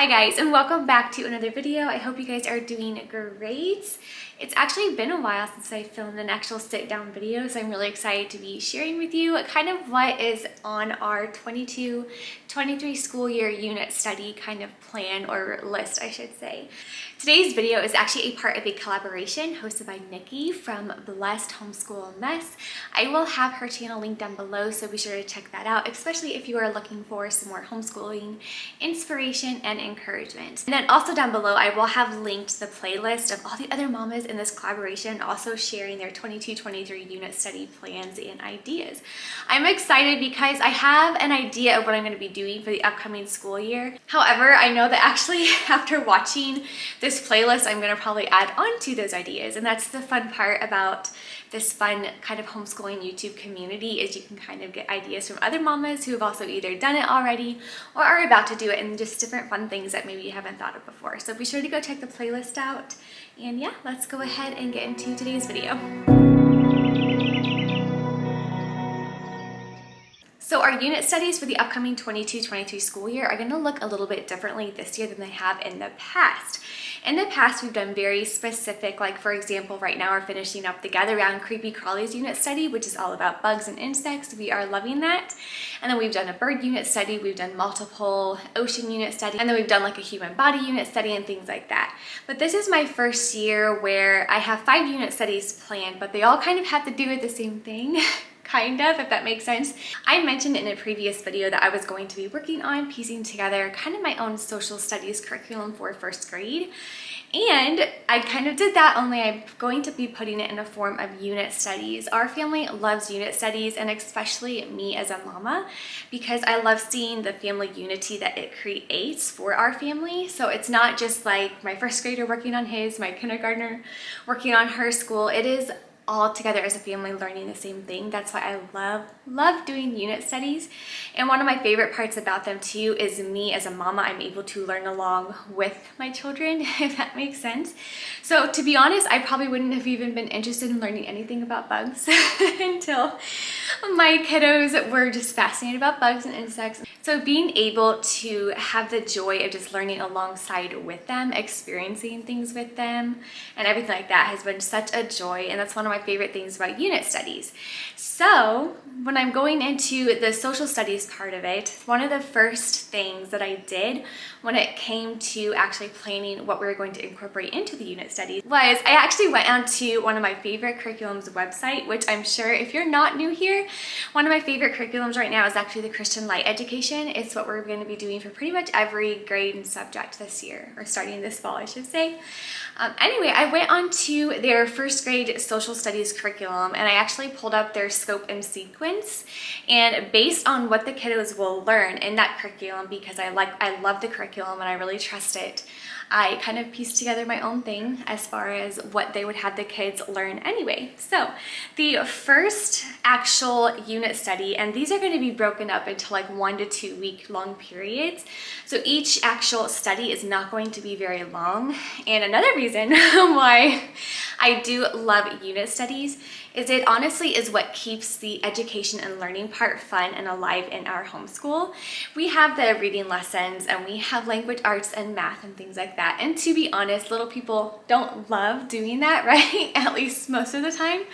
Hi guys, and welcome back to another video. I hope you guys are doing great. It's actually been a while since I filmed an actual sit-down video, so I'm really excited to be sharing with you kind of what is on our 22-23 school year unit study kind of plan, or list I should say. Today's video is actually a part of a collaboration hosted by Nikki from Blessed Homeschool Mess. I will have her channel linked down below, so be sure to check that out, especially if you are looking for some more homeschooling inspiration and encouragement. And then also down below, I will have linked the playlist of all the other mamas in this collaboration, also sharing their 22-23 unit study plans and ideas. I'm excited because I have an idea of what I'm going to be doing for the upcoming school year. However, I know that actually after watching this playlist, I'm going to probably add on to those ideas. And that's the fun part about this fun kind of homeschooling YouTube community, is you can kind of get ideas from other mamas who have also either done it already or are about to do it, and just different fun things that maybe you haven't thought of before. So be sure to go check the playlist out. And yeah, let's go ahead and get into today's video. So our unit studies for the upcoming 22-23 school year are going to look a little bit differently this year than they have in the past. In the past, we've done very specific, like for example, right now we're finishing up the Gather Round Creepy Crawlies unit study, which is all about bugs and insects. We are loving that. And then we've done a bird unit study, we've done multiple ocean unit study, and then we've done like a human body unit study and things like that. But this is my first year where I have 5 unit studies planned, but they all kind of have to do with the same thing. Kind of, if that makes sense. I mentioned in a previous video that I was going to be working on piecing together kind of my own social studies curriculum for first grade. And I kind of did that, only I'm going to be putting it in a form of unit studies. Our family loves unit studies, and especially me as a mama, because I love seeing the family unity that it creates for our family. So it's not just like my first grader working on his, my kindergartner working on her school. It is all together as a family learning the same thing. That's why I love doing unit studies. And one of my favorite parts about them too is me as a mama, I'm able to learn along with my children, if that makes sense. So to be honest, I probably wouldn't have even been interested in learning anything about bugs until my kiddos were just fascinated about bugs and insects. So being able to have the joy of just learning alongside with them, experiencing things with them, and everything like that has been such a joy. And that's one of my favorite things about unit studies. So when I'm going into the social studies part of it, one of the first things that I did when it came to actually planning what we were going to incorporate into the unit studies was I actually went onto one of my favorite curriculums website, which I'm sure if you're not new here, one of my favorite curriculums right now is actually the Christian Light Education. It's what we're going to be doing for pretty much every grade and subject this year, or starting this fall, I should say. Anyway, I went on to their first grade social studies curriculum, and I actually pulled up their scope and sequence, and based on what the kiddos will learn in that curriculum, because I love the curriculum and I really trust it, I kind of pieced together my own thing as far as what they would have the kids learn anyway. So the first actual unit study, and these are going to be broken up into like 1 to 2 week long periods. So each actual study is not going to be very long. And another reason why I do love unit studies is it honestly is what keeps the education and learning part fun and alive in our homeschool. We have the reading lessons, and we have language arts and math and things like that. And to be honest, little people don't love doing that, right? At least most of the time.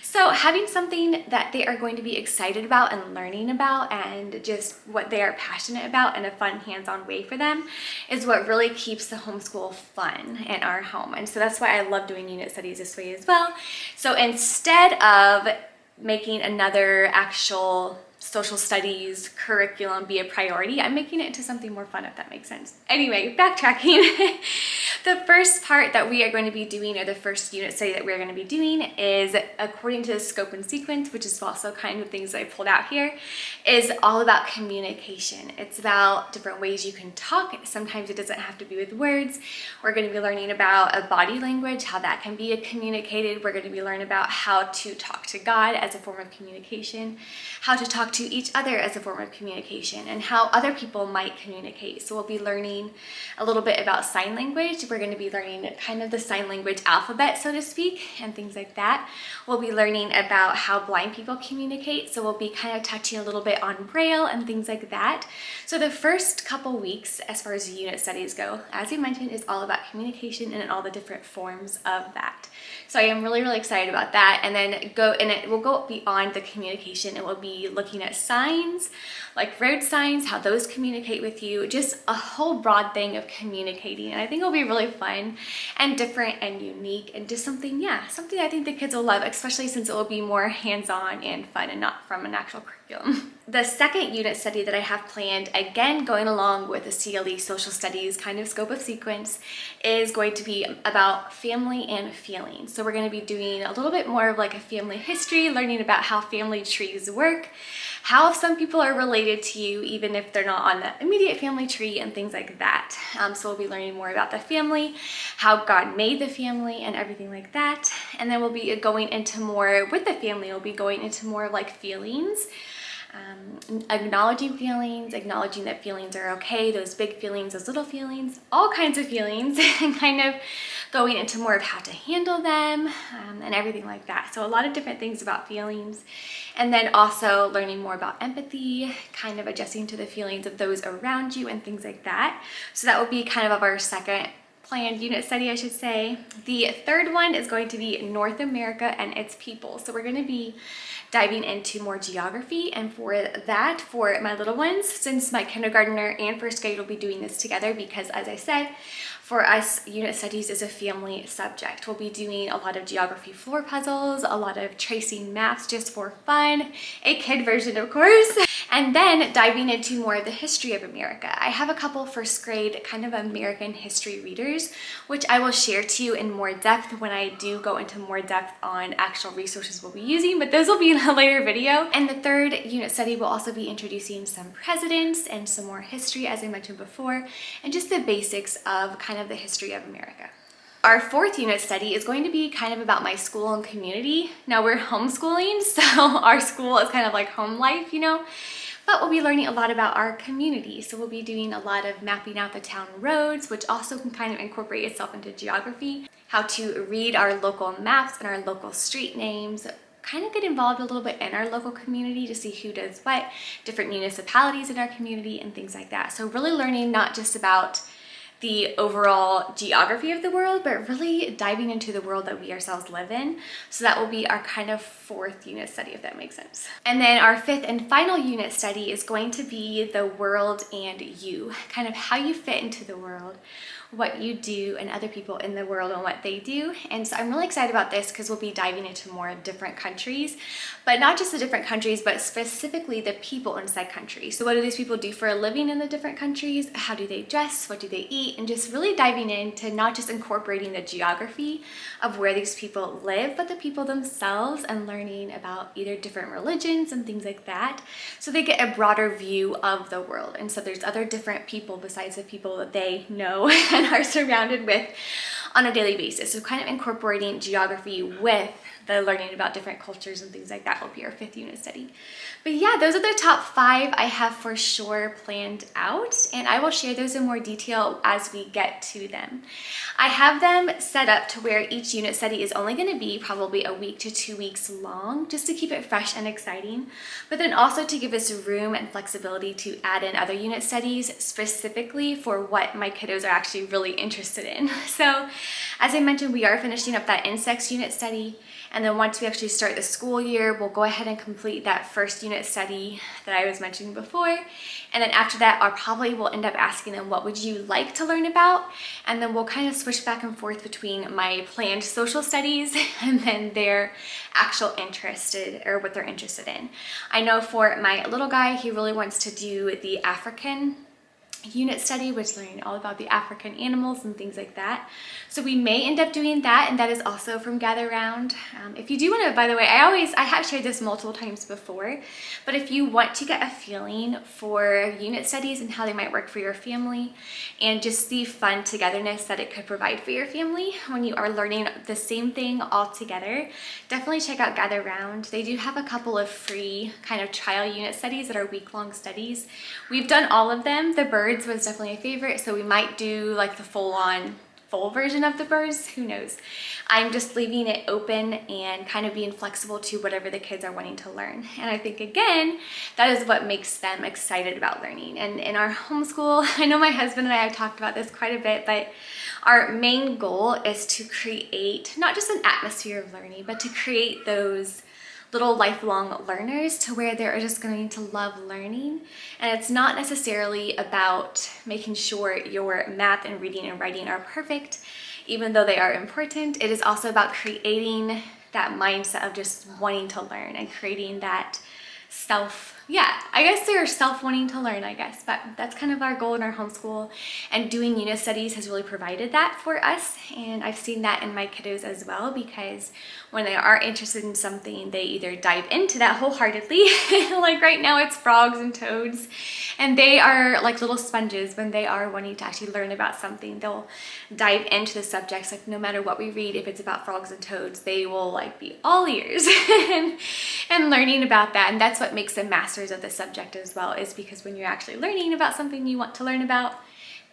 So having something that they are going to be excited about and learning about, and just what they are passionate about in a fun, hands-on way for them, is what really keeps the homeschool fun in our home. And so that's why I love doing unit studies this way as well. So instead of making another actual social studies curriculum be a priority, I'm making it into something more fun, if that makes sense. Anyway, backtracking. The first part that we are going to be doing, or the first unit study that we're going to be doing, is according to the scope and sequence, which is also kind of things that I pulled out here, is all about communication. It's about different ways you can talk. Sometimes it doesn't have to be with words. We're going to be learning about a body language, how that can be communicated. We're going to be learning about how to talk to God as a form of communication, how to talk to each other as a form of communication, and how other people might communicate. So we'll be learning a little bit about sign language. we're going to be learning kind of the sign language alphabet, so to speak, and things like that. We'll be learning about how blind people communicate, so we'll be kind of touching a little bit on Braille and things like that. So the first couple weeks, as far as unit studies go, as you mentioned, is all about communication and all the different forms of that. So I am really, really excited about that. And then it will go beyond the communication. It will be looking at signs, like road signs, how those communicate with you, just a whole broad thing of communicating. And I think it'll be really fun and different and unique and just something I think the kids will love, especially since it will be more hands-on and fun and not from an actual curriculum. The second unit study that I have planned, again going along with the CLE social studies kind of scope of sequence, is going to be about family and feelings. So we're going to be doing a little bit more of like a family history, learning about how family trees work, how some people are related to you even if they're not on the immediate family tree, and things like that. So we'll be learning more about the family, how God made the family and everything like that. And then we'll be going into more with the family, we'll be going into more like feelings. Acknowledging feelings, acknowledging that feelings are okay, those big feelings, those little feelings, all kinds of feelings, and kind of going into more of how to handle them and everything like that. So a lot of different things about feelings. And then also learning more about empathy, kind of adjusting to the feelings of those around you and things like that. So that will be kind of our second planned unit study, I should say. The third one is going to be North America and its people. So we're going to be diving into more geography, and for that, for my little ones, since my kindergartner and first grade will be doing this together, because as I said, for us, unit studies is a family subject. We'll be doing a lot of geography floor puzzles, a lot of tracing maps just for fun, a kid version of course, and then diving into more of the history of America. I have a couple first grade kind of American history readers, which I will share to you in more depth when I do go into more depth on actual resources we'll be using, but those will be in a later video. And the third unit study will also be introducing some presidents and some more history, as I mentioned before, and just the basics of kind of the history of America. Our fourth unit study is going to be kind of about my school and community. Now we're homeschooling, so our school is kind of like home life, you know, but we'll be learning a lot about our community. So we'll be doing a lot of mapping out the town roads, which also can kind of incorporate itself into geography, how to read our local maps and our local street names, kind of get involved a little bit in our local community to see who does what, different municipalities in our community and things like that. So really learning not just about the overall geography of the world, but really diving into the world that we ourselves live in. So that will be our kind of fourth unit study, if that makes sense. And then our fifth and final unit study is going to be the world and you, kind of how you fit into the world, what you do and other people in the world and what they do. And so I'm really excited about this because we'll be diving into more different countries, but not just the different countries, but specifically the people inside countries. So what do these people do for a living in the different countries? How do they dress? What do they eat? And just really diving into not just incorporating the geography of where these people live, but the people themselves, and learning about either different religions and things like that. So they get a broader view of the world. And so there's other different people besides the people that they know and are surrounded with on a daily basis. So kind of incorporating geography with the learning about different cultures and things like that will be our fifth unit study. But yeah, those are the top 5 I have for sure planned out, and I will share those in more detail as we get to them. I have them set up to where each unit study is only going to be probably a week to 2 weeks long, just to keep it fresh and exciting, but then also to give us room and flexibility to add in other unit studies specifically for what my kiddos are actually really interested in. So as I mentioned, we are finishing up that insects unit study. And then once we actually start the school year, we'll go ahead and complete that first unit study that I was mentioning before. And then after that, I probably will end up asking them, what would you like to learn about? And then we'll kind of switch back and forth between my planned social studies and then their actual what they're interested in. I know for my little guy, he really wants to do the African unit study, which is learning all about the African animals and things like that. So we may end up doing that, and that is also from Gather Round. If you do want to, by the way, I have shared this multiple times before, but if you want to get a feeling for unit studies and how they might work for your family and just the fun togetherness that it could provide for your family when you are learning the same thing all together, definitely check out Gather Round. They do have a couple of free kind of trial unit studies that are week-long studies. We've done all of them. The birds was definitely a favorite, so we might do like the full full version of the burrs, who knows. I'm just leaving it open and kind of being flexible to whatever the kids are wanting to learn. And I think, again, that is what makes them excited about learning. And in our homeschool, I know my husband and I have talked about this quite a bit, but our main goal is to create not just an atmosphere of learning, but to create those little lifelong learners to where they're just going to love learning. And it's not necessarily about making sure your math and reading and writing are perfect, even though they are important. It is also about creating that mindset of just wanting to learn and creating that they're self-wanting to learn, I guess, but that's kind of our goal in our homeschool, and doing unit studies has really provided that for us. And I've seen that in my kiddos as well, because when they are interested in something, they either dive into that wholeheartedly, like right now it's frogs and toads, and they are like little sponges. When they are wanting to actually learn about something, they'll dive into the subjects. Like no matter what we read, if it's about frogs and toads, they will like be all ears and learning about that. And that's what makes them masters of the subject as well, is because when you're actually learning about something you want to learn about,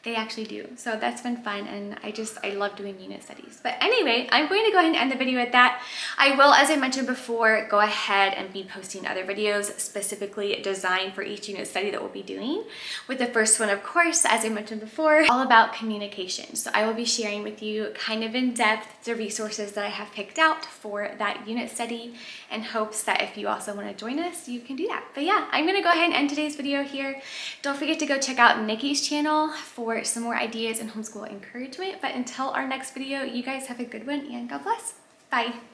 they actually do. So that's been fun, and I love doing unit studies. But anyway, I'm going to go ahead and end the video with that. I will, as I mentioned before, go ahead and be posting other videos specifically designed for each unit study that we'll be doing. With the first one, of course, as I mentioned before, all about communication. So I will be sharing with you kind of in depth the resources that I have picked out for that unit study, in hopes that if you also want to join us, you can do that. But yeah, I'm going to go ahead and end today's video here. Don't forget to go check out Nikki's channel for some more ideas and homeschool encouragement. But until our next video, you guys have a good one, and God bless. Bye.